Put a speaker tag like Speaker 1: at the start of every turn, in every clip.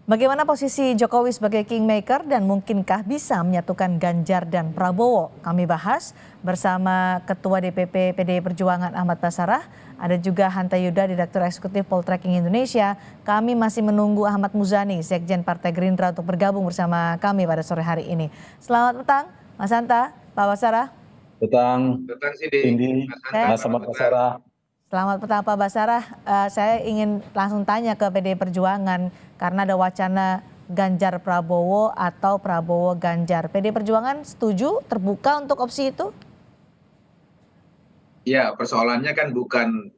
Speaker 1: Bagaimana posisi Jokowi sebagai kingmaker dan mungkinkah bisa menyatukan Ganjar dan Prabowo? Kami bahas bersama Ketua DPP PDI Perjuangan Ahmad Basarah, ada juga Hanta Yuda, Direktur Eksekutif Poltreking Indonesia. Kami masih menunggu Ahmad Muzani, Sekjen Partai Gerindra untuk bergabung bersama kami pada sore hari ini. Selamat petang, Mas Hanta, Pak Basarah.
Speaker 2: Petang,
Speaker 3: Petang Cindy,
Speaker 2: Cindy,
Speaker 3: Mas
Speaker 1: Saya
Speaker 3: Hanta,
Speaker 2: Mas
Speaker 3: selamat
Speaker 2: Ahmad
Speaker 3: petang.
Speaker 2: Basara.
Speaker 1: Selamat petang Pak Basarah. Saya ingin langsung tanya ke PDI Perjuangan karena ada wacana Ganjar Prabowo atau Prabowo Ganjar. PDI Perjuangan setuju terbuka untuk opsi itu?
Speaker 3: Ya, persoalannya kan bukan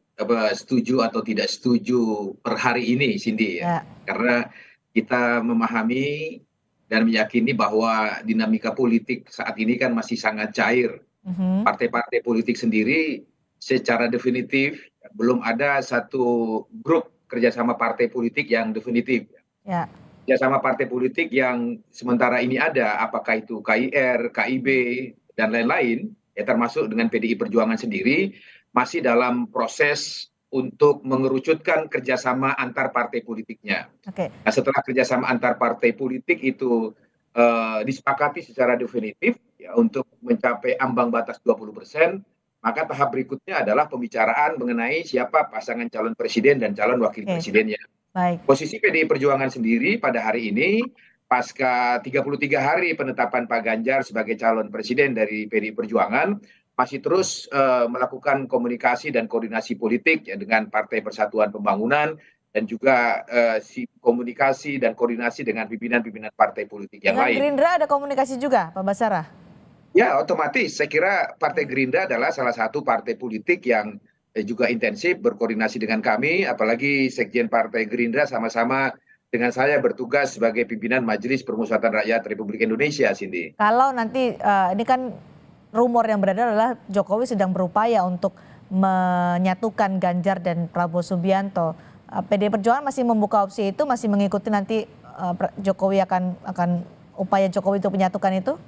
Speaker 3: setuju atau tidak setuju per hari ini, Cindy ya.
Speaker 1: Ya,
Speaker 3: Karena kita memahami dan meyakini bahwa dinamika politik saat ini kan masih sangat cair.
Speaker 1: mhm,
Speaker 3: Partai-partai politik sendiri secara definitif belum ada satu grup kerjasama partai politik yang definitif.
Speaker 1: ya,
Speaker 3: Kerjasama partai politik yang sementara ini ada, apakah itu KIR, KIB, dan lain-lain, ya termasuk dengan PDI Perjuangan sendiri, masih dalam proses untuk mengerucutkan kerjasama antar partai politiknya.
Speaker 1: oke.
Speaker 3: Nah, setelah kerjasama antar partai politik itu disepakati secara definitif ya, untuk mencapai ambang batas 20%, maka tahap berikutnya adalah pembicaraan mengenai siapa pasangan calon presiden dan calon wakil
Speaker 1: Oke,
Speaker 3: presidennya.
Speaker 1: baik.
Speaker 3: Posisi PDI Perjuangan sendiri pada hari ini, pasca 33 hari penetapan Pak Ganjar sebagai calon presiden dari PDI Perjuangan, masih terus melakukan komunikasi dan koordinasi politik ya, dengan Partai Persatuan Pembangunan dan juga komunikasi dan koordinasi dengan pimpinan-pimpinan partai politik yang
Speaker 1: Dengan
Speaker 3: lain.
Speaker 1: Gerindra ada komunikasi juga, Pak Basarah?
Speaker 3: Ya, otomatis saya kira Partai Gerindra adalah salah satu partai politik yang juga intensif berkoordinasi dengan kami, apalagi Sekjen Partai Gerindra sama-sama dengan saya bertugas sebagai pimpinan Majelis Permusyawaratan Rakyat Republik Indonesia, Cindy.
Speaker 1: Kalau nanti ini kan rumor yang beredar adalah Jokowi sedang berupaya untuk menyatukan Ganjar dan Prabowo Subianto. PDI Perjuangan masih membuka opsi itu, masih mengikuti nanti Jokowi akan upaya Jokowi untuk menyatukan itu?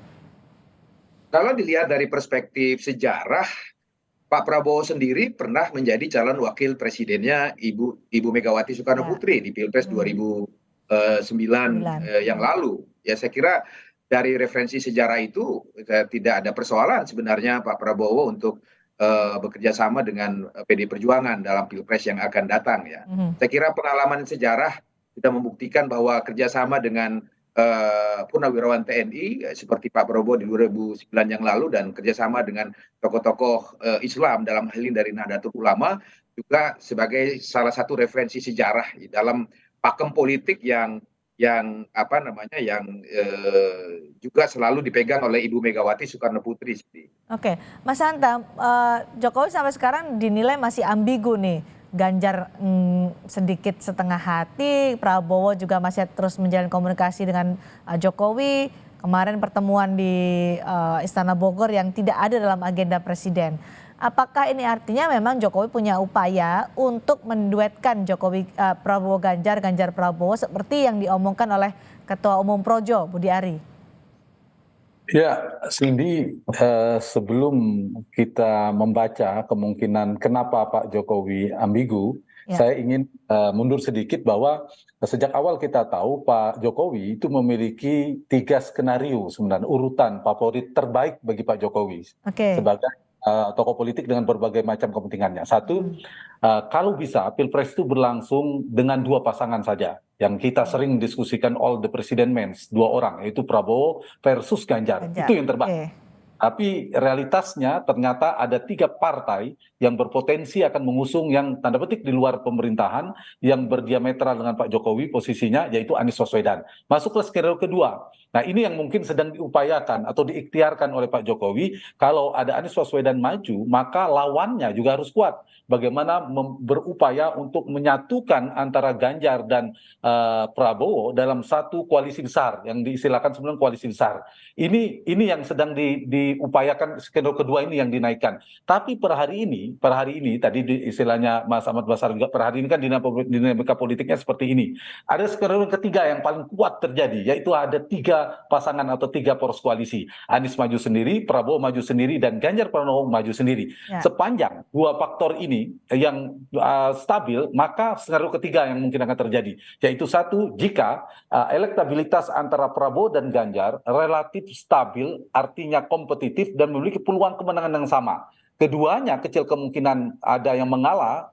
Speaker 3: Kalau dilihat dari perspektif sejarah, Pak Prabowo sendiri pernah menjadi calon wakil presidennya Ibu Megawati Soekarno
Speaker 1: Ya.
Speaker 3: Putri di Pilpres 2009
Speaker 1: 9.
Speaker 3: yang lalu. Ya, saya kira dari referensi sejarah itu tidak ada persoalan sebenarnya Pak Prabowo untuk bekerja sama dengan PDI Perjuangan dalam Pilpres yang akan datang ya.
Speaker 1: Mhm.
Speaker 3: Saya kira pengalaman sejarah sudah membuktikan bahwa kerjasama dengan purnawirawan TNI seperti Pak Prabowo di 2009 yang lalu dan kerjasama dengan tokoh-tokoh Islam dalam hal ini dari Nahdlatul Ulama juga sebagai salah satu referensi sejarah dalam pakem politik yang apa namanya yang juga selalu dipegang oleh Ibu Megawati Soekarno Putri.
Speaker 1: Oke, Mas Hanta, Jokowi sampai sekarang dinilai masih ambigu nih. Ganjar sedikit setengah hati, Prabowo juga masih terus menjalin komunikasi dengan Jokowi. Kemarin pertemuan di Istana Bogor yang tidak ada dalam agenda presiden. Apakah ini artinya memang Jokowi punya upaya untuk menduetkan Prabowo Ganjar, Ganjar Prabowo seperti yang diomongkan oleh Ketua Umum Projo, Budi Ari?
Speaker 2: Ya, Cindy, sebelum kita membaca kemungkinan kenapa Pak Jokowi ambigu,
Speaker 1: Ya.
Speaker 2: saya ingin mundur sedikit bahwa sejak awal kita tahu Pak Jokowi itu memiliki 3 skenario sebenarnya, urutan favorit terbaik bagi Pak Jokowi
Speaker 1: Oke.
Speaker 2: sebagai tokoh politik dengan berbagai macam kepentingannya. Satu, kalau bisa Pilpres itu berlangsung dengan 2 pasangan saja, yang kita sering diskusikan all the president men, 2 orang, yaitu Prabowo versus Ganjar.
Speaker 1: Ganjar.
Speaker 2: Itu yang terbaik.
Speaker 1: Oke.
Speaker 2: Tapi realitasnya ternyata ada 3 partai yang berpotensi akan mengusung yang tanda petik di luar pemerintahan yang berdiametral dengan Pak Jokowi posisinya, yaitu Anies Baswedan. Masuk ke skenario kedua. Nah, ini yang mungkin sedang diupayakan atau diikhtiarkan oleh Pak Jokowi. Kalau ada Anies Baswedan maju, maka lawannya juga harus kuat. Bagaimana berupaya untuk menyatukan antara Ganjar dan Prabowo dalam satu koalisi besar yang diistilahkan sebenarnya koalisi besar. Ini yang sedang diupayakan skenario kedua ini yang dinaikkan. Tapi per hari ini tadi istilahnya Mas Ahmad Basar juga, per hari ini kan dinamika politiknya seperti ini. Ada skenario ketiga yang paling kuat terjadi, yaitu ada 3 pasangan atau 3 poros koalisi. Anies maju sendiri, Prabowo maju sendiri, dan Ganjar Pranowo maju sendiri.
Speaker 1: Ya.
Speaker 2: Sepanjang 2 faktor ini yang stabil, maka skenario ketiga yang mungkin akan terjadi, yaitu satu, jika elektabilitas antara Prabowo dan Ganjar relatif stabil, artinya kompetitif dan memiliki peluang kemenangan yang sama. Keduanya kecil kemungkinan ada yang mengalah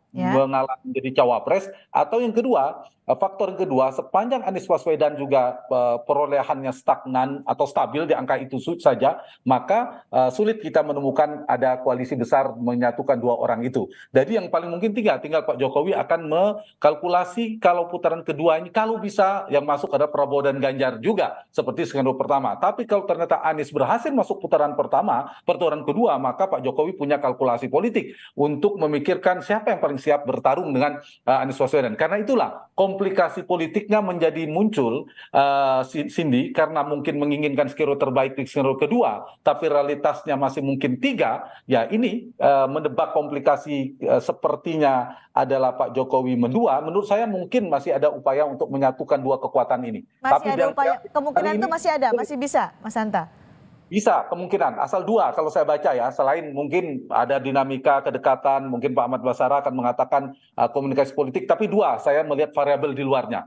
Speaker 2: menjadi cawapres, atau yang kedua, faktor yang kedua, sepanjang Anies Baswedan juga perolehannya stagnan atau stabil di angka itu saja, maka sulit kita menemukan ada koalisi besar menyatukan 2 orang itu. Jadi yang paling mungkin tinggal Pak Jokowi akan mengkalkulasi kalau putaran kedua ini, kalau bisa yang masuk ada Prabowo dan Ganjar juga seperti skenario pertama. Tapi kalau ternyata Anies berhasil masuk putaran kedua, maka Pak Jokowi punya kalkulasi politik untuk memikirkan siapa yang paling siap bertarung dengan Anies Baswedan. Karena itulah komplikasi politiknya menjadi muncul, Cindy, karena mungkin menginginkan skenario terbaik di skenario kedua, tapi realitasnya masih mungkin 3, ya ini menebak komplikasi sepertinya adalah Pak Jokowi mendua. Menurut saya mungkin masih ada upaya untuk menyatukan 2 kekuatan ini.
Speaker 1: Masih ada upaya, kemungkinan itu masih ada, masih bisa, Mas Hanta?
Speaker 2: Bisa, kemungkinan. Asal 2 kalau saya baca ya. Selain mungkin ada dinamika kedekatan, mungkin Pak Ahmad Basara akan mengatakan komunikasi politik. Tapi 2, saya melihat variabel di luarnya.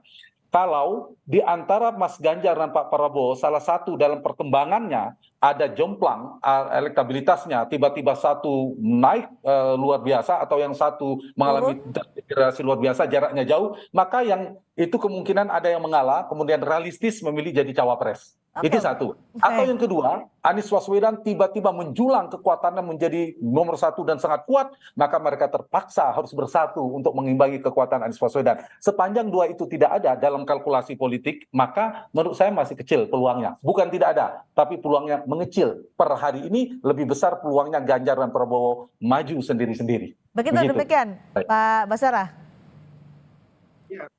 Speaker 2: Kalau di antara Mas Ganjar dan Pak Prabowo, salah satu dalam perkembangannya ada jomplang elektabilitasnya, tiba-tiba satu naik luar biasa, atau yang satu mengalami degradasi luar biasa, jaraknya jauh, maka yang itu kemungkinan ada yang mengalah, kemudian realistis memilih jadi cawapres. Itu satu. Atau yang kedua, Anies Baswedan tiba-tiba menjulang kekuatannya menjadi nomor 1 dan sangat kuat, maka mereka terpaksa harus bersatu untuk mengimbangi kekuatan Anies Baswedan. Sepanjang 2 itu tidak ada dalam kalkulasi politik, maka menurut saya masih kecil peluangnya. Bukan tidak ada, tapi peluangnya mengecil. Per hari ini lebih besar peluangnya Ganjar dan Prabowo maju sendiri-sendiri.
Speaker 1: Begitu. Demikian, Pak Basara.
Speaker 3: Ya,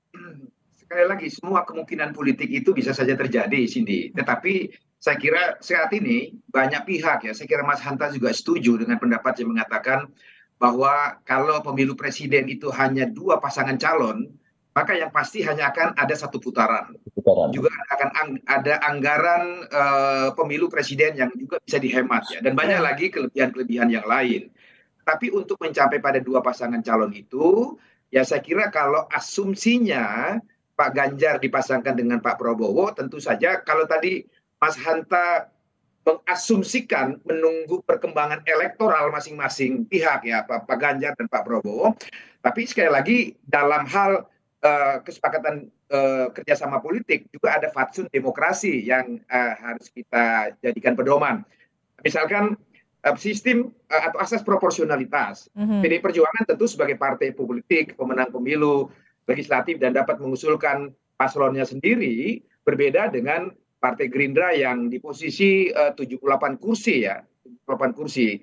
Speaker 3: sekali lagi, semua kemungkinan politik itu bisa saja terjadi, Cindy. Tetapi saya kira saat ini banyak pihak, ya, saya kira Mas Hanta juga setuju dengan pendapat yang mengatakan bahwa kalau pemilu presiden itu hanya 2 pasangan calon, maka yang pasti hanya akan ada 1 putaran. Juga akan ada anggaran pemilu presiden yang juga bisa dihemat, ya, dan banyak lagi kelebihan-kelebihan yang lain. Tapi untuk mencapai pada 2 pasangan calon itu, ya saya kira kalau asumsinya Pak Ganjar dipasangkan dengan Pak Prabowo, tentu saja kalau tadi Mas Hanta mengasumsikan menunggu perkembangan elektoral masing-masing pihak, ya, Pak Ganjar dan Pak Prabowo. Tapi sekali lagi dalam hal kesepakatan kerjasama politik juga ada fatsun demokrasi yang harus kita jadikan pedoman. Misalkan sistem atau asas proporsionalitas. PDI Perjuangan tentu sebagai partai politik, pemenang pemilu legislatif dan dapat mengusulkan paslonnya sendiri, berbeda dengan Partai Gerindra yang di posisi 78 kursi, ya, 78 kursi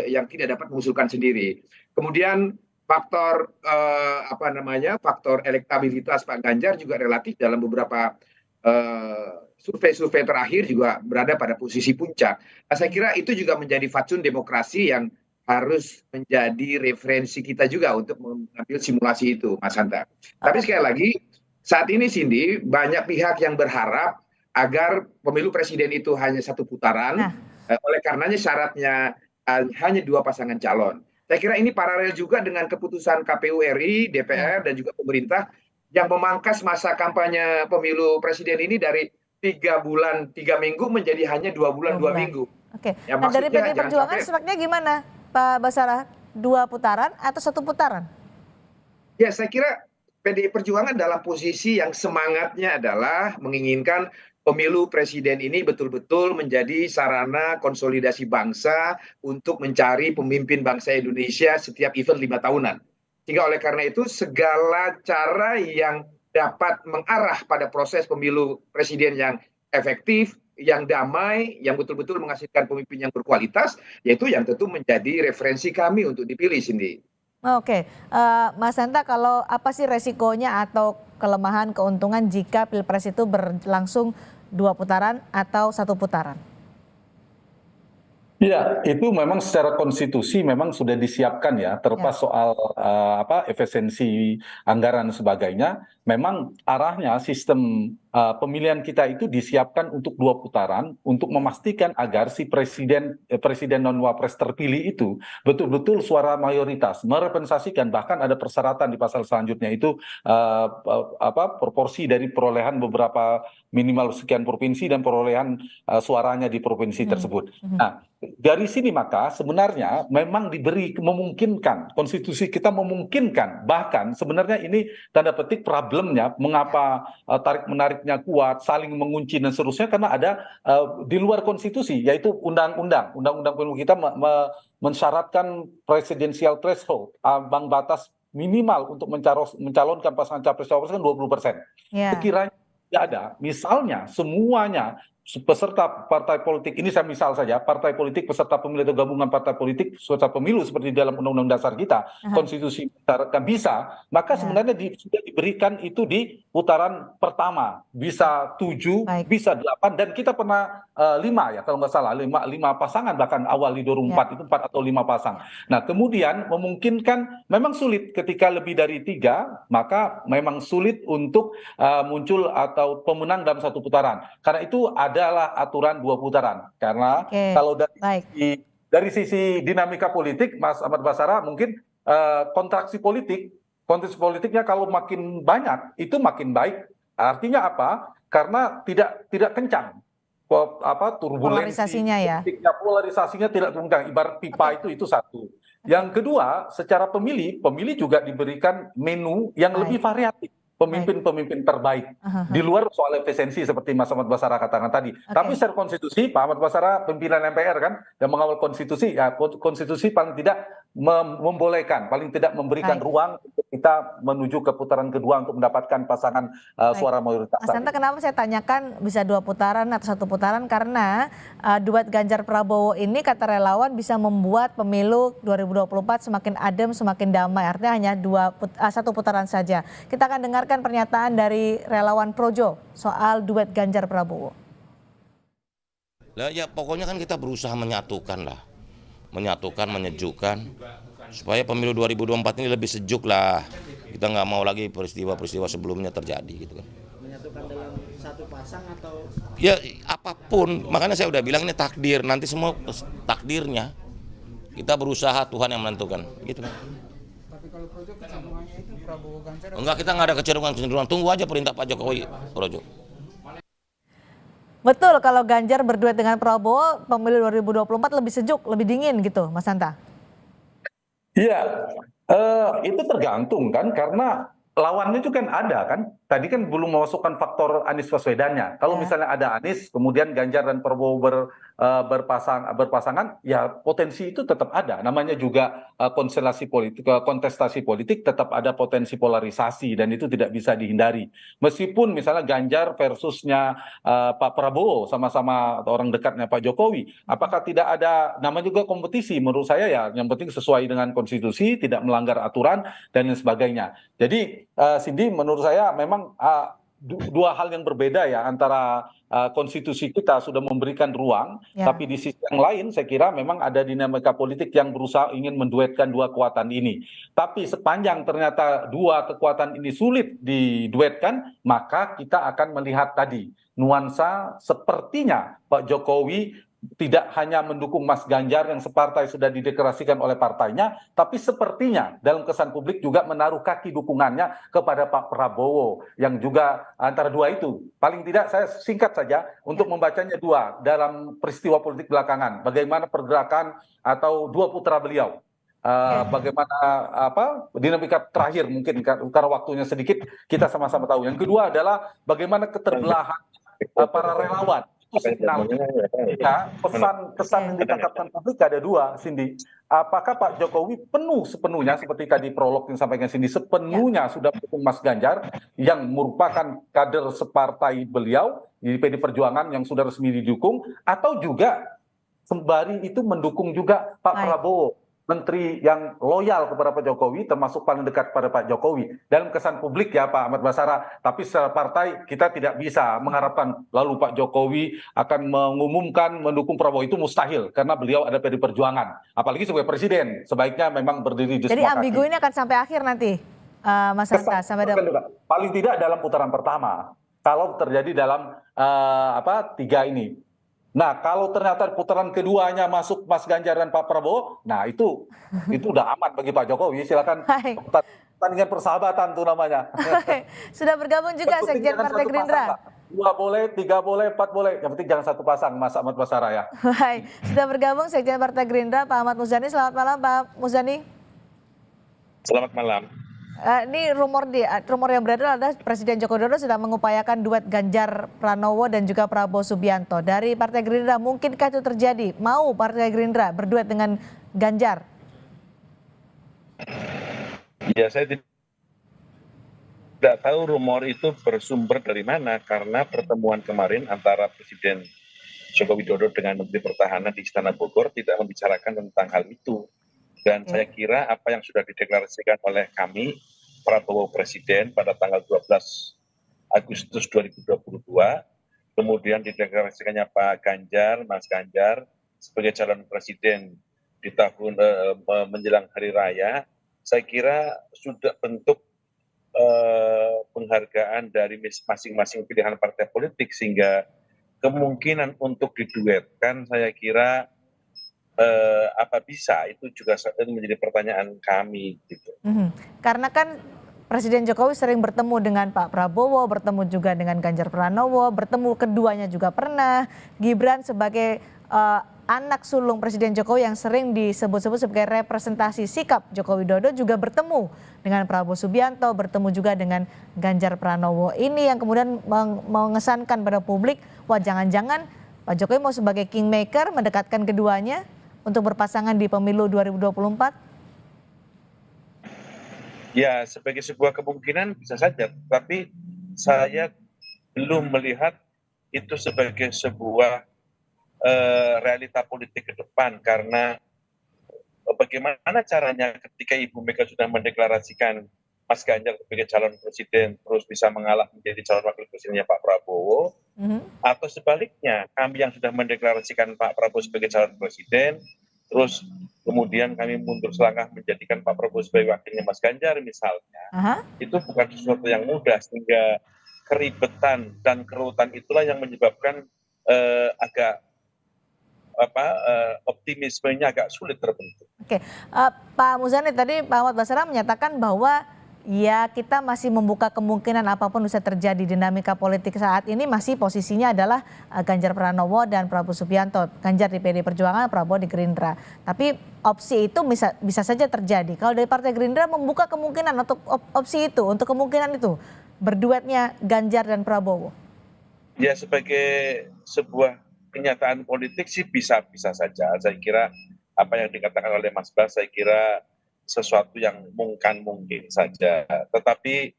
Speaker 3: yang tidak dapat mengusulkan sendiri. Kemudian faktor faktor elektabilitas Pak Ganjar juga relatif dalam beberapa survei-survei terakhir juga berada pada posisi puncak. Nah, saya kira itu juga menjadi fatsun demokrasi yang harus menjadi referensi kita juga untuk mengambil simulasi itu, Mas Hanta. Tapi sekali lagi, saat ini Cindy, banyak pihak yang berharap agar pemilu presiden itu hanya 1 putaran, oleh karenanya syaratnya hanya 2 pasangan calon. Saya kira ini paralel juga dengan keputusan KPU RI, DPR, dan juga pemerintah yang memangkas masa kampanye pemilu presiden ini dari 3 bulan 3 minggu menjadi hanya 2 bulan 2 minggu.
Speaker 1: Oke.
Speaker 3: Ya,
Speaker 1: nah, dari PDI Perjuangan sebenarnya gimana, Pak Basara? 2 putaran atau 1 putaran?
Speaker 3: Ya, saya kira PDI Perjuangan dalam posisi yang semangatnya adalah menginginkan pemilu presiden ini betul-betul menjadi sarana konsolidasi bangsa untuk mencari pemimpin bangsa Indonesia setiap event 5 tahunan. Sehingga oleh karena itu segala cara yang dapat mengarah pada proses pemilu presiden yang efektif, yang damai, yang betul-betul menghasilkan pemimpin yang berkualitas, yaitu yang tentu menjadi referensi kami untuk dipilih, Cindy.
Speaker 1: Oke, Mas Hanta, kalau apa sih resikonya atau kelemahan keuntungan jika Pilpres itu berlangsung 2 putaran atau 1 putaran?
Speaker 2: Ya, itu memang secara konstitusi memang sudah disiapkan ya,
Speaker 1: Ya,
Speaker 2: terlepas soal efisiensi anggaran dan sebagainya. Memang arahnya sistem pemilihan kita itu disiapkan untuk 2 putaran untuk memastikan agar si presiden non wapres terpilih itu betul-betul suara mayoritas, merepresentasikan, bahkan ada persyaratan di pasal selanjutnya itu proporsi dari perolehan beberapa minimal sekian provinsi dan perolehan suaranya di provinsi
Speaker 1: mhm,
Speaker 2: tersebut.
Speaker 1: mhm.
Speaker 2: Nah, dari sini maka sebenarnya memang diberi memungkinkan, konstitusi kita memungkinkan, bahkan sebenarnya ini tanda petik problemnya mengapa tarik-menariknya kuat, saling mengunci dan seterusnya, karena ada di luar konstitusi, yaitu undang-undang pemilu kita mensyaratkan presidensial threshold, ambang batas minimal untuk mencalonkan pasangan capres-cawapres kan 20%.
Speaker 1: Ya,
Speaker 2: Sekiranya tidak ada, misalnya semuanya peserta partai politik, ini saya misal saja, partai politik peserta pemilu atau gabungan partai politik peserta pemilu seperti di dalam undang-undang dasar kita,
Speaker 1: aha,
Speaker 2: konstitusi mensyaratkan bisa, maka
Speaker 1: ya,
Speaker 2: sebenarnya sudah diberikan itu di putaran pertama, bisa 7,
Speaker 1: baik,
Speaker 2: bisa 8, dan kita pernah 5 ya kalau nggak salah, lima pasangan bahkan awal di
Speaker 1: ya,
Speaker 2: 2004 itu 4 atau 5 pasang.
Speaker 1: ya,
Speaker 2: Nah kemudian memungkinkan, memang sulit ketika lebih dari 3, maka memang sulit untuk muncul atau pemenang dalam satu putaran. Karena itu adalah aturan 2 putaran. Karena
Speaker 1: oke,
Speaker 2: kalau
Speaker 1: baik,
Speaker 2: dari sisi dinamika politik, Mas Ahmad Basara, mungkin kontraksi politiknya kalau makin banyak itu makin baik. Artinya apa? Karena tidak kencang turbulensi
Speaker 1: polarisasinya ya,
Speaker 2: politiknya, polarisasinya tidak kencang. Ibarat pipa
Speaker 1: oke,
Speaker 2: itu satu.
Speaker 1: oke,
Speaker 2: Yang kedua, secara pemilih juga diberikan menu yang lebih
Speaker 1: baik,
Speaker 2: variatif.
Speaker 1: baik,
Speaker 2: Pemimpin-pemimpin terbaik.
Speaker 1: aha,
Speaker 2: Di
Speaker 1: aha,
Speaker 2: luar soal efisiensi seperti Mas Ahmad Basara katakan tadi. Tapi
Speaker 1: oke,
Speaker 2: secara konstitusi, Pak Ahmad Basara pimpinan MPR kan, yang mengawal konstitusi, ya konstitusi paling tidak membolehkan, paling tidak memberikan
Speaker 1: baik,
Speaker 2: ruang untuk kita menuju ke putaran kedua untuk mendapatkan pasangan
Speaker 1: baik.
Speaker 2: suara mayoritas
Speaker 1: Mas Hanta,
Speaker 2: tadi.
Speaker 1: kenapa saya tanyakan bisa 2 putaran atau 1 putaran? Karena duet Ganjar Prabowo ini kata relawan bisa membuat pemilu 2024 semakin adem, semakin damai. Artinya hanya 1 putaran saja. Kita akan dengarkan pernyataan dari relawan Projo soal duet Ganjar Prabowo.
Speaker 4: Lah ya pokoknya kan kita berusaha menyatukan lah. Menyatukan, menyejukkan. Supaya pemilu 2024 ini lebih sejuk lah. Kita nggak mau lagi peristiwa-peristiwa sebelumnya terjadi gitu kan.
Speaker 5: Menyatukan dalam satu pasang atau
Speaker 4: Ya apapun, makanya saya udah bilang ini takdir, nanti semua takdirnya. Kita berusaha, Tuhan yang menentukan gitu kan.
Speaker 5: tapi kalau proyek kecenderungannya itu Prabowo Ganjar
Speaker 4: Enggak, kita nggak ada kecenderungan, tunggu aja perintah Pak Jokowi, Projo.
Speaker 1: Betul, kalau Ganjar berduet dengan Prabowo, pemilu 2024 lebih sejuk, lebih dingin gitu, Mas Hanta.
Speaker 2: Iya, itu tergantung kan, karena lawannya itu kan ada kan. Tadi kan belum memasukkan faktor Anies Baswedannya. Kalau
Speaker 1: Ya,
Speaker 2: misalnya ada Anies, kemudian Ganjar dan Prabowo berpasangan, ya potensi itu tetap ada. Namanya juga konstelasi politik, kontestasi politik, tetap ada potensi polarisasi dan itu tidak bisa dihindari. Meskipun misalnya Ganjar versusnya Pak Prabowo, sama-sama orang dekatnya Pak Jokowi, apakah tidak ada, namanya juga kompetisi. Menurut saya ya, yang penting sesuai dengan konstitusi, tidak melanggar aturan dan lain sebagainya. Jadi Cindy, menurut saya memang dua hal yang berbeda ya, antara konstitusi kita sudah memberikan ruang,
Speaker 1: ya,
Speaker 2: tapi di sisi yang lain saya kira memang ada dinamika politik yang berusaha ingin menduetkan 2 kekuatan ini. Tapi sepanjang ternyata 2 kekuatan ini sulit diduetkan, maka kita akan melihat tadi nuansa sepertinya Pak Jokowi tidak hanya mendukung Mas Ganjar yang separtai sudah dideklarasikan oleh partainya, tapi sepertinya dalam kesan publik juga menaruh kaki dukungannya kepada Pak Prabowo, yang juga antara dua itu. Paling tidak saya singkat saja untuk membacanya dua dalam peristiwa politik belakangan. Bagaimana pergerakan atau 2 putra beliau.
Speaker 1: oke,
Speaker 2: Bagaimana dinamika terakhir, mungkin karena waktunya sedikit kita sama-sama tahu. Yang kedua adalah bagaimana keterbelahan para relawan. Itu signal. Ya, pesan yang ditangkapkan publik ada dua, Cindy. Apakah Pak Jokowi penuh sepenuhnya, seperti tadi prolog yang disampaikan Cindy,
Speaker 1: ya,
Speaker 2: sepenuhnya sudah mendukung Mas Ganjar yang merupakan kader separtai beliau di PD Perjuangan yang sudah resmi didukung, atau juga sembari itu mendukung juga Pak
Speaker 1: baik.
Speaker 2: Prabowo. menteri yang loyal kepada Pak Jokowi, termasuk paling dekat pada Pak Jokowi. Dalam kesan publik ya Pak Ahmad Basara, tapi secara partai kita tidak bisa mengharapkan lalu Pak Jokowi akan mengumumkan mendukung Prabowo, itu mustahil karena beliau ada PD Perjuangan. Apalagi sebagai presiden, sebaiknya memang berdiri di
Speaker 1: Jadi
Speaker 2: semua
Speaker 1: ambigu
Speaker 2: kaki.
Speaker 1: ini akan sampai akhir nanti, Mas Hanta, sampai
Speaker 2: Paling tidak dalam putaran pertama. Kalau terjadi dalam tiga ini. Nah, kalau ternyata putaran keduanya masuk Mas Ganjar dan Pak Prabowo, nah itu udah aman bagi Pak Jokowi. Silakan
Speaker 1: Baik.
Speaker 2: pertandingan persahabatan tuh namanya.
Speaker 1: Sudah bergabung juga
Speaker 2: Yang penting
Speaker 1: Sekjen
Speaker 2: jangan
Speaker 1: Partai
Speaker 2: satu
Speaker 1: Gerindra.
Speaker 2: pasang, Pak. 2 boleh, 3 boleh, 4 boleh. Yang penting jangan satu pasang, Mas Ahmad Basara ya.
Speaker 1: Baik, sudah bergabung Sekjen Partai Gerindra Pak Ahmad Muzani. Selamat malam Pak Muzani.
Speaker 6: Selamat malam.
Speaker 1: Ini rumor yang beredar adalah Presiden Joko Widodo sedang mengupayakan duet Ganjar Pranowo dan juga Prabowo Subianto. Dari Partai Gerindra, mungkinkah itu terjadi? Mau Partai Gerindra berduet dengan Ganjar?
Speaker 6: Ya, saya tidak tahu rumor itu bersumber dari mana, karena pertemuan kemarin antara Presiden Joko Widodo dengan Menteri Pertahanan di Istana Bogor tidak membicarakan tentang hal itu. Dan saya kira apa yang sudah dideklarasikan oleh kami, Prabowo Presiden pada tanggal 12 Agustus 2022, kemudian dideklarasikannya Pak Ganjar, Mas Ganjar, sebagai calon presiden di tahun menjelang Hari Raya, saya kira sudah bentuk penghargaan dari masing-masing pilihan partai politik, sehingga kemungkinan untuk diduetkan saya kira apa bisa, itu juga menjadi pertanyaan kami gitu.
Speaker 1: Karena kan Presiden Jokowi sering bertemu dengan Pak Prabowo, bertemu juga dengan Ganjar Pranowo, bertemu keduanya juga pernah. Gibran sebagai anak sulung Presiden Jokowi yang sering disebut-sebut sebagai representasi sikap Joko Widodo juga bertemu dengan Prabowo Subianto, bertemu juga dengan Ganjar Pranowo. Ini yang kemudian mengesankan pada publik, wah jangan-jangan Pak Jokowi mau sebagai kingmaker mendekatkan keduanya untuk berpasangan di pemilu 2024?
Speaker 6: Ya, sebagai sebuah kemungkinan bisa saja, tapi saya belum melihat itu sebagai sebuah realita politik ke depan, karena bagaimana caranya ketika Ibu Mega sudah mendeklarasikan Mas Ganjar sebagai calon presiden terus bisa mengalah menjadi calon wakil presidennya Pak Prabowo, atau sebaliknya kami yang sudah mendeklarasikan Pak Prabowo sebagai calon presiden terus kemudian kami mundur selangkah menjadikan Pak Prabowo sebagai wakilnya Mas Ganjar misalnya, itu bukan sesuatu yang mudah, sehingga keribetan dan kerutan itulah yang menyebabkan agak optimismenya agak sulit terbentuk.
Speaker 1: Oke, Pak Muzani, tadi Pak Ahmad Basara menyatakan bahwa ya kita masih membuka kemungkinan apapun bisa terjadi. Dinamika politik saat ini masih posisinya adalah Ganjar Pranowo dan Prabowo Subianto. Ganjar di PD Perjuangan, Prabowo di Gerindra. Tapi opsi itu bisa saja terjadi. Kalau dari Partai Gerindra membuka kemungkinan untuk opsi itu, untuk kemungkinan itu berduetnya Ganjar dan Prabowo.
Speaker 6: Ya, sebagai sebuah kenyataan politik sih bisa saja. Saya kira apa yang dikatakan oleh Mas Bas, saya kira sesuatu yang mungkin saja. Tetapi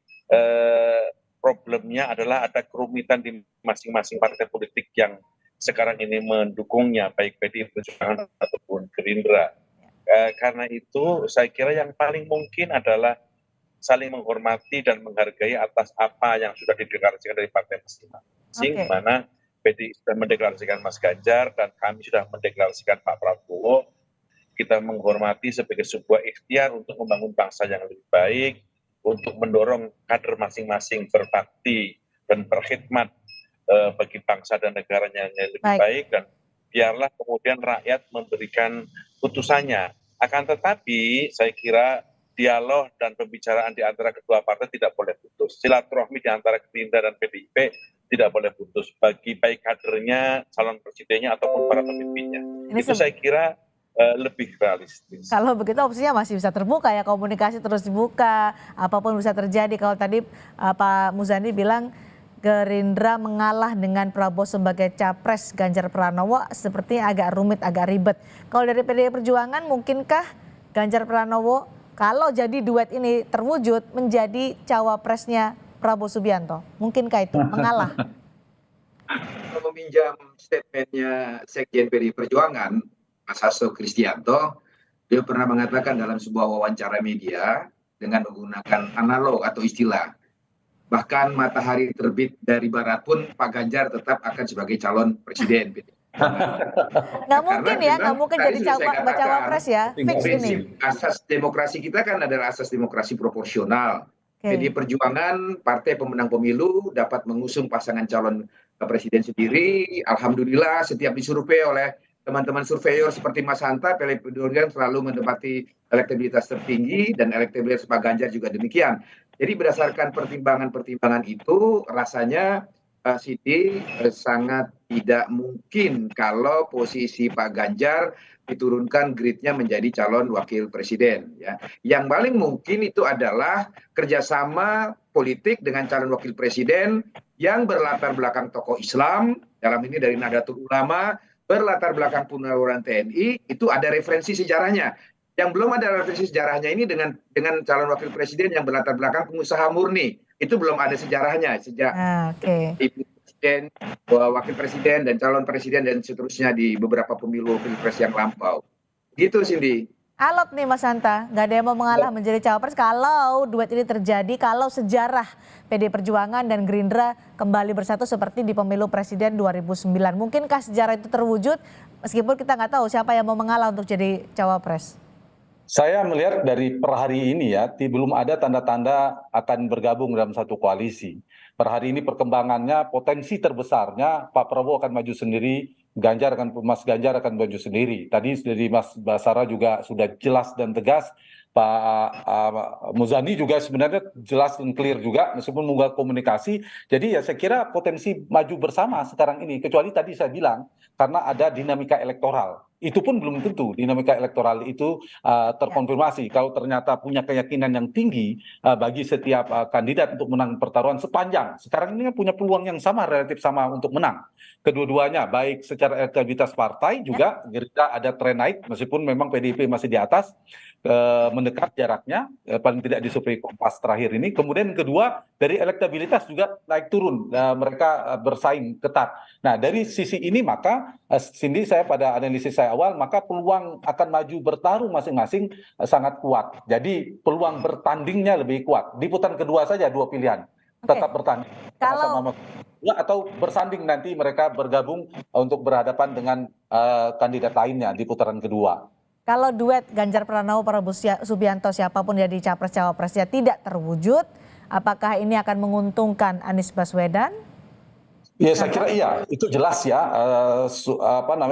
Speaker 6: problemnya adalah ada kerumitan di masing-masing partai politik yang sekarang ini mendukungnya, baik PDI Perjuangan ataupun Gerindra. Karena itu saya kira yang paling mungkin adalah saling menghormati dan menghargai atas apa yang sudah dideklarasikan dari partai masing-masing, di mana PDI sudah mendeklarasikan Mas Ganjar dan kami sudah mendeklarasikan Pak Prabowo. Kita menghormati sebagai sebuah ikhtiar untuk membangun bangsa yang lebih baik, untuk mendorong kader masing-masing berbakti dan berkhidmat bagi bangsa dan negaranya yang lebih baik, dan biarlah kemudian rakyat memberikan putusannya. Akan tetapi saya kira dialog dan pembicaraan di antara kedua partai tidak boleh putus. Silaturahmi di antara Gerindra dan PDIP tidak boleh putus, bagi baik kadernya, calon presidennya ataupun para pemimpinnya. Itu saya kira lebih realistis.
Speaker 1: Kalau begitu opsinya masih bisa terbuka ya, komunikasi terus dibuka, apapun bisa terjadi. Kalau tadi Pak Muzani bilang Gerindra mengalah dengan Prabowo sebagai capres Ganjar Pranowo, sepertinya agak rumit, agak ribet. Kalau dari PDI Perjuangan, mungkinkah Ganjar Pranowo kalau jadi duet ini terwujud menjadi cawapresnya Prabowo Subianto? Mungkinkah itu mengalah?
Speaker 3: Meminjam statementnya Sekjen PDI Perjuangan, Mas Hasto Kristianto, Dia pernah mengatakan dalam sebuah wawancara media dengan menggunakan analog atau istilah, bahkan matahari terbit dari barat pun Pak Ganjar tetap akan sebagai calon presiden.
Speaker 1: Nggak
Speaker 3: Karena
Speaker 1: mungkin ya,
Speaker 3: memang
Speaker 1: nggak mungkin
Speaker 3: tadi
Speaker 1: jadi
Speaker 3: sudah saya
Speaker 1: bacawa
Speaker 3: katakan,
Speaker 1: pres ya, fix
Speaker 3: prinsip
Speaker 1: ini.
Speaker 3: asas demokrasi kita kan adalah asas demokrasi proporsional.
Speaker 1: Oke.
Speaker 3: PD Perjuangan, partai pemenang pemilu, dapat mengusung pasangan calon presiden sendiri. Alhamdulillah setiap disurvei oleh teman-teman surveyor seperti Mas Hanta, PD Perjuangan selalu menempati elektabilitas tertinggi dan elektabilitas Pak Ganjar juga demikian. Jadi berdasarkan pertimbangan-pertimbangan itu, rasanya Siti sangat tidak mungkin kalau posisi Pak Ganjar diturunkan gridnya menjadi calon wakil presiden. Ya. Yang paling mungkin itu adalah kerjasama politik dengan calon wakil presiden yang berlatar belakang tokoh Islam, dalam ini dari Nahdlatul Ulama, berlatar belakang Purnawirawan TNI, itu ada referensi sejarahnya. Yang belum ada referensi sejarahnya ini dengan calon wakil presiden yang berlatar belakang pengusaha murni. Itu belum ada sejarahnya sejak
Speaker 1: Oke.
Speaker 3: ibu presiden, wakil presiden dan calon presiden dan seterusnya di beberapa pemilu pilpres yang lampau. Gitu Cindy.
Speaker 1: Alot nih Mas Hanta, nggak ada yang mau mengalah menjadi cawapres kalau duet ini terjadi, kalau sejarah PD Perjuangan dan Gerindra kembali bersatu seperti di pemilu presiden 2009. Mungkinkah sejarah itu terwujud meskipun kita nggak tahu siapa yang mau mengalah untuk jadi cawapres?
Speaker 2: Saya melihat dari per hari ini ya, belum ada tanda-tanda akan bergabung dalam satu koalisi. Per hari ini perkembangannya, potensi terbesarnya Pak Prabowo akan maju sendiri, Mas Ganjar akan maju sendiri. Tadi dari Mas Basara juga sudah jelas dan tegas. Pak Muzani juga sebenarnya jelas dan clear juga, meskipun mengunggah komunikasi. Jadi ya saya kira potensi maju bersama sekarang ini, kecuali tadi saya bilang, karena ada dinamika elektoral. Itu pun belum tentu dinamika elektoral itu terkonfirmasi. Kalau ternyata punya keyakinan yang tinggi bagi setiap kandidat untuk menang pertarungan sepanjang. Sekarang ini kan punya peluang yang sama, relatif sama untuk menang. Kedua-duanya, baik secara elektabilitas partai juga, Gerindra ada tren naik, meskipun memang PDIP masih di atas, mendekat jaraknya, paling tidak di survei Kompas terakhir ini. Kemudian kedua, dari elektabilitas juga naik turun, mereka bersaing ketat. Nah dari sisi ini maka, Cindy, saya pada analisis saya awal, maka peluang akan maju bertarung masing-masing sangat kuat. Jadi peluang bertandingnya lebih kuat. Di putaran kedua saja dua pilihan, tetap bertanding sama-sama atau bersanding nanti mereka bergabung untuk berhadapan dengan kandidat lainnya di putaran kedua.
Speaker 1: Kalau duet Ganjar Pranowo, Prabowo Subianto siapapun jadi capres-cawapresnya tidak terwujud, apakah ini akan menguntungkan Anies Baswedan?
Speaker 2: Ya saya kira iya, itu jelas ya,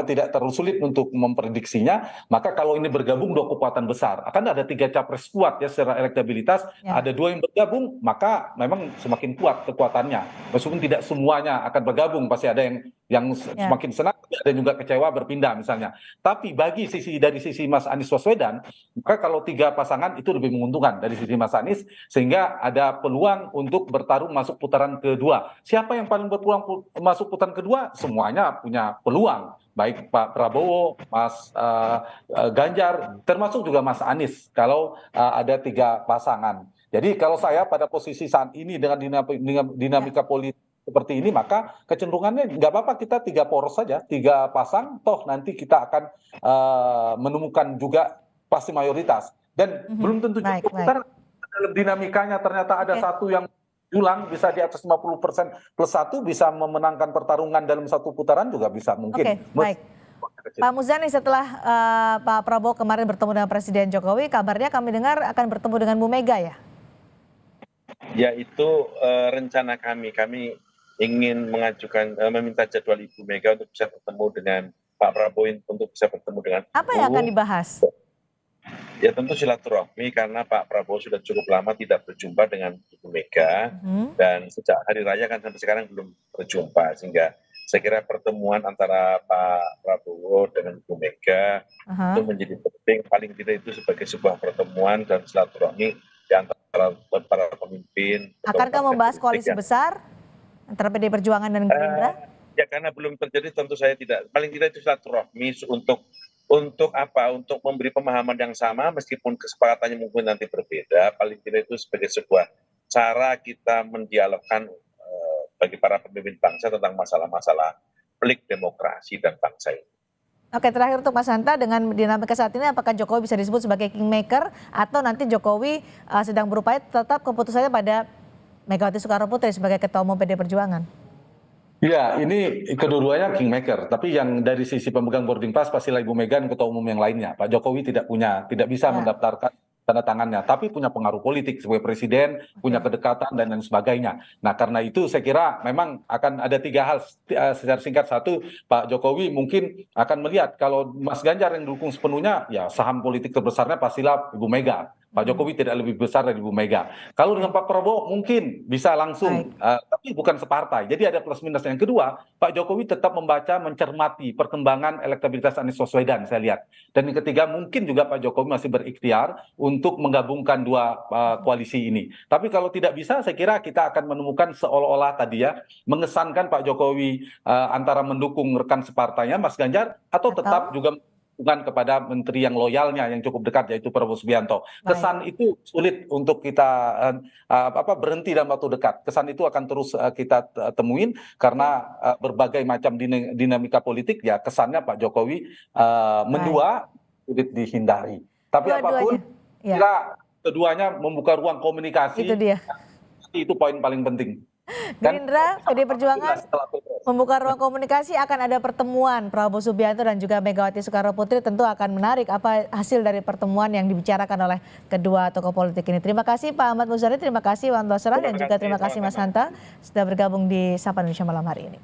Speaker 2: tidak terlalu sulit untuk memprediksinya. Maka kalau ini bergabung dua kekuatan besar, akan ada tiga capres kuat ya secara elektabilitas, ada dua yang bergabung, maka memang semakin kuat kekuatannya. Meskipun tidak semuanya akan bergabung, pasti ada yang semakin senang, ada juga kecewa berpindah misalnya. Tapi dari sisi Mas Anies Baswedan, maka kalau tiga pasangan itu lebih menguntungkan dari sisi Mas Anies, sehingga ada peluang untuk bertarung masuk putaran kedua. Siapa yang paling berpeluang masuk putaran kedua? Semuanya punya peluang, baik Pak Prabowo, Mas Ganjar, termasuk juga Mas Anies kalau ada tiga pasangan. Jadi kalau saya pada posisi saat ini dengan dinamika politik seperti ini, maka kecenderungannya nggak apa-apa kita tiga poros saja, tiga pasang, toh nanti kita akan menemukan juga pasti mayoritas. Dan belum tentu juga dalam dinamikanya ternyata ada satu yang julang bisa di atas 50% plus satu bisa memenangkan pertarungan dalam satu putaran juga bisa mungkin.
Speaker 1: Baik. Pak Muzani, setelah Pak Prabowo kemarin bertemu dengan Presiden Jokowi, kabarnya kami dengar akan bertemu dengan Bu Mega ya?
Speaker 6: Ya itu rencana kami ingin meminta jadwal Ibu Mega untuk bisa bertemu dengan Pak Prabowo, untuk bisa bertemu dengan
Speaker 1: Apa yang akan dibahas?
Speaker 6: Ya tentu silaturahmi, karena Pak Prabowo sudah cukup lama tidak berjumpa dengan Ibu Mega, dan sejak hari raya kan sampai sekarang belum berjumpa, sehingga saya kira pertemuan antara Pak Prabowo dengan Ibu Mega itu menjadi penting, paling tidak itu sebagai sebuah pertemuan dan silaturahmi di antara para pemimpin.
Speaker 1: Akankah membahas koalisi besar antara PD Perjuangan dan Gerindra?
Speaker 6: Ya karena belum terjadi, tentu saya tidak. Paling tidak itu silaturahmi untuk apa? Untuk memberi pemahaman yang sama, meskipun kesepakatannya mungkin nanti berbeda. Paling tidak itu sebagai sebuah cara kita mendialogkan bagi para pemimpin bangsa tentang masalah-masalah pelik demokrasi dan bangsa ini.
Speaker 1: Oke, terakhir untuk Mas Hanta, dengan dinamika saat ini apakah Jokowi bisa disebut sebagai kingmaker atau nanti Jokowi sedang berupaya tetap keputusannya pada Megawati Soekarno Putri sebagai Ketua Umum PD Perjuangan?
Speaker 2: Ya, ini kedua-duanya kingmaker. Tapi yang dari sisi pemegang boarding pass pastilah Ibu Mega dan ketua umum yang lainnya. Pak Jokowi tidak bisa
Speaker 1: Ya.
Speaker 2: mendaftarkan tanda tangannya, tapi punya pengaruh politik sebagai presiden, punya kedekatan dan lain sebagainya. Nah, karena itu saya kira memang akan ada 3 hal secara singkat. Satu, Pak Jokowi mungkin akan melihat kalau Mas Ganjar yang dukung sepenuhnya, ya saham politik terbesarnya pastilah Ibu Mega. Pak Jokowi tidak lebih besar dari Ibu Mega. Kalau dengan Pak Prabowo mungkin bisa langsung, tapi bukan separtai. Jadi ada plus minus. Yang kedua, Pak Jokowi tetap membaca, mencermati perkembangan elektabilitas Anies Baswedan, saya lihat. Dan yang ketiga, mungkin juga Pak Jokowi masih berikhtiar untuk menggabungkan 2 koalisi ini. Tapi kalau tidak bisa, saya kira kita akan menemukan seolah-olah tadi ya, mengesankan Pak Jokowi antara mendukung rekan separtainya Mas Ganjar atau tetap juga dukungan kepada menteri yang loyalnya yang cukup dekat yaitu Prabowo Subianto. Kesan itu sulit untuk kita berhenti dalam waktu dekat. Kesan itu akan terus kita temuin karena berbagai macam dinamika politik ya kesannya Pak Jokowi mendua sulit dihindari. Tapi apapun kira keduanya membuka ruang komunikasi.
Speaker 1: Itu dia.
Speaker 2: Itu poin paling penting.
Speaker 1: Gerindra, PD Perjuangan membuka ruang komunikasi, akan ada pertemuan Prabowo Subianto dan juga Megawati Soekarno Putri, tentu akan menarik apa hasil dari pertemuan yang dibicarakan oleh kedua tokoh politik ini. Terima kasih Pak Ahmad Muzani, terima kasih Wan Basra, dan juga terima kasih Mas Hanta sudah bergabung di Sapa Indonesia malam hari ini.